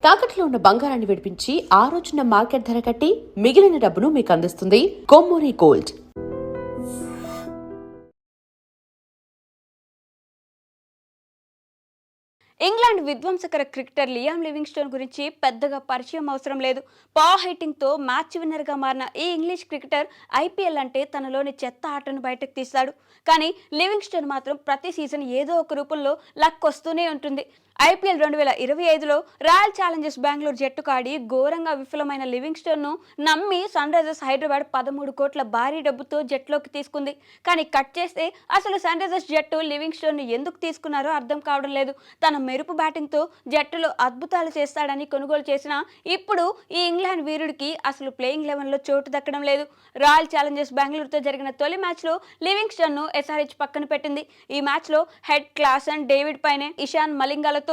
తాకట్లో ఉన్న బంగారాన్ని విడిపించి ఆ రోజున మార్కెట్ ధర కట్టి మిగిలిన డబ్బును మీకు అందిస్తుంది కొమ్మూరి గోల్డ్. ఇంగ్లాండ్ విధ్వంసకర క్రికెటర్ లియామ్ లివింగ్స్టోన్ గురించి పెద్దగా పరిచయం అవసరం లేదు. పవర్ హైటింగ్తో మ్యాచ్ విన్నర్గా మారిన ఈ ఇంగ్లీష్ క్రికెటర్ ఐపీఎల్ అంటే తనలోని చెత్త ఆటను బయటకు తీస్తాడు. కానీ లివింగ్స్టోన్ మాత్రం ప్రతి సీజన్ ఏదో ఒక రూపంలో లక్ వస్తూనే ఉంటుంది. ఐపీఎల్ 2025లో రాయల్ ఛాలెంజర్స్ బెంగళూరు జట్టుకు ఆడి ఘోరంగా విఫలమైన లివింగ్స్టోన్ను నమ్మి సన్ రైజర్స్ హైదరాబాద్ 13 కోట్ల భారీ డబ్బుతో జట్టులోకి తీసుకుంది. కానీ కట్ చేస్తే అసలు సన్ రైజర్స్ జట్టు లివింగ్స్టోన్ను ఎందుకు తీసుకున్నారో అర్థం కావడం లేదు. తన మెరుపు బ్యాటింగ్తో జట్టులో అద్భుతాలు చేస్తాడని కొనుగోలు చేసినా ఇప్పుడు ఈ ఇంగ్లాండ్ వీరుడికి అసలు ప్లేయింగ్ 11లో చోటు దక్కడం లేదు. రాయల్ ఛాలెంజర్స్ బెంగళూరుతో జరిగిన తొలి మ్యాచ్లో లివింగ్స్టోన్ను ఎస్ఆర్హెచ్ పక్కన పెట్టింది. ఈ మ్యాచ్లో హెడ్ క్లాసన్ డేవిడ్ పైనే ఇషాన్ మలింగాలతో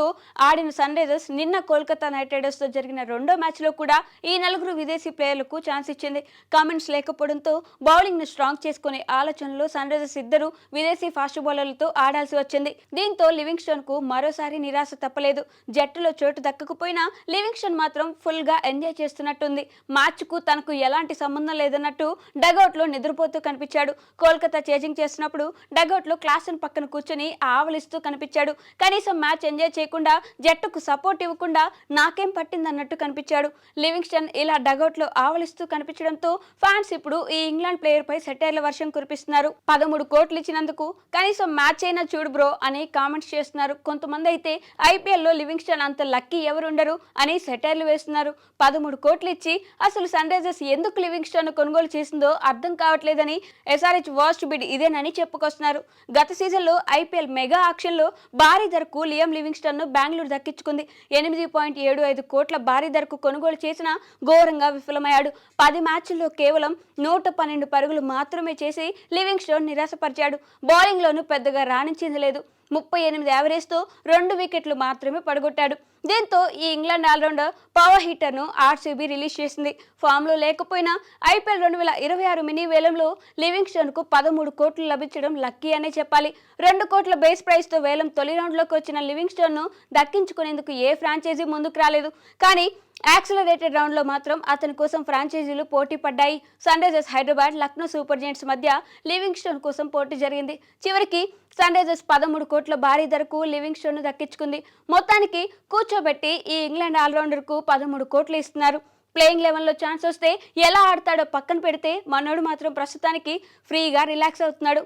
ఆడిన సన్ రైజర్స్ నిన్న కోల్కతా నైట్ రైడర్స్ తో జరిగిన రెండో మ్యాచ్ లో కూడా ఈ నలుగురు విదేశీ ప్లేయర్లకు ఛాన్స్ ఇచ్చింది. కామెంట్స్ లేకపోవడంతో బౌలింగ్ ను స్ట్రాంగ్ చేసుకునే ఆలోచనలో సన్ రైజర్స్ ఇద్దరు విదేశీ ఫాస్ట్ బౌలర్లతో ఆడాల్సి వచ్చింది. దీంతో లివింగ్స్టోన్ కు మరోసారి నిరాశ తప్పలేదు. జట్టులో చోటు దక్కకపోయినా లివింగ్స్టోన్ మాత్రం ఫుల్ గా ఎంజాయ్ చేస్తున్నట్టుంది. మ్యాచ్ కు తనకు ఎలాంటి సంబంధం లేదన్నట్టు డగౌట్ లో నిద్రపోతూ కనిపించాడు. కోల్కతా చేజింగ్ చేస్తున్నప్పుడు డగౌట్ లో క్లాసన్ పక్కన కూర్చొని ఆవలిస్తూ కనిపించాడు. కనీసం మ్యాచ్ ఎంజాయ్ చేయకుండా జట్టుకు సపోర్ట్ ఇవ్వకుండా నాకేం పట్టిందన్నట్టు కనిపించాడు. లివింగ్స్టన్ ఇలా డగౌట్ లో ఆవలిస్తూ కనిపించడంతో ఫ్యాన్స్ ఇప్పుడు ఈ ఇంగ్లాండ్ ప్లేయర్ పై సెటైర్ల వర్షం కురిపిస్తున్నారు. 13 కోట్లు ఇచ్చినందుకు కనీసం మ్యాచ్ అయినా చూడు బ్రో అని కామెంట్స్ చేస్తున్నారు. కొంతమంది అయితే ఐపీఎల్ లో లివింగ్స్టన్ అంత లక్కీ ఎవరుండరు అని సెటైర్లు వేస్తున్నారు. 13 కోట్లు ఇచ్చి అసలు సన్ రైజర్స్ ఎందుకు లివింగ్స్టన్ కొనుగోలు చేసిందో అర్థం కావట్లేదని ఎస్ఆర్హెచ్ వర్స్ట్ బిడ్ ఇదేనని చెప్పుకొస్తున్నారు. గత సీజన్ లో ఐపీఎల్ మెగా ఆక్షన్ లో భారీ ధరకు లియామ్ లివింగ్స్టన్ బెంగళూరు దక్కించుకుంది. 8.75 కోట్ల భారీ ధరకు కొనుగోలు చేసిన ఘోరంగా విఫలమయ్యాడు. 10 మ్యాచ్ల్లో కేవలం 112 పరుగులు మాత్రమే చేసి లివింగ్స్టోన్ నిరాశపరిచాడు. బౌలింగ్ లోనూ పెద్దగా రాణించింది లేదు. 38 యావరేజ్తో 2 వికెట్లు మాత్రమే పడగొట్టాడు. దీంతో ఈ ఇంగ్లాండ్ ఆల్రౌండర్ పవర్ హీటర్ను ఆర్సీబీ రిలీజ్ చేసింది. ఫామ్లో లేకపోయినా ఐపీఎల్ 2026 మినీ వేలంలో లివింగ్స్టోన్కు 13 కోట్లు లభించడం లక్కీ అనే చెప్పాలి. 2 కోట్ల బేస్ ప్రైస్తో వేలం తొలి రౌండ్లోకి వచ్చిన లివింగ్స్టోన్ను దక్కించుకునేందుకు ఏ ఫ్రాంచైజీ ముందుకు రాలేదు. కానీ యాక్సిలరేటెడ్ రౌండ్లో మాత్రం అతని కోసం ఫ్రాంచైజీలు పోటీ పడ్డాయి. Sunrisers Hyderabad, Lucknow super giants మధ్య లివింగ్స్టోన్ కోసం పోటీ జరిగింది. చివరికి సన్ రైజర్స్ 13 కోట్ల భారీ ధరకు లివింగ్స్టోన్ను దక్కించుకుంది. మొత్తానికి కూర్చోబెట్టి ఈ ఇంగ్లాండ్ ఆల్రౌండర్కు 13 కోట్లు ఇస్తున్నారు. ప్లేయింగ్ 11లో ఛాన్స్ వస్తే ఎలా ఆడతాడో పక్కన పెడితే మనోడు మాత్రం ప్రస్తుతానికి ఫ్రీగా రిలాక్స్ అవుతున్నాడు.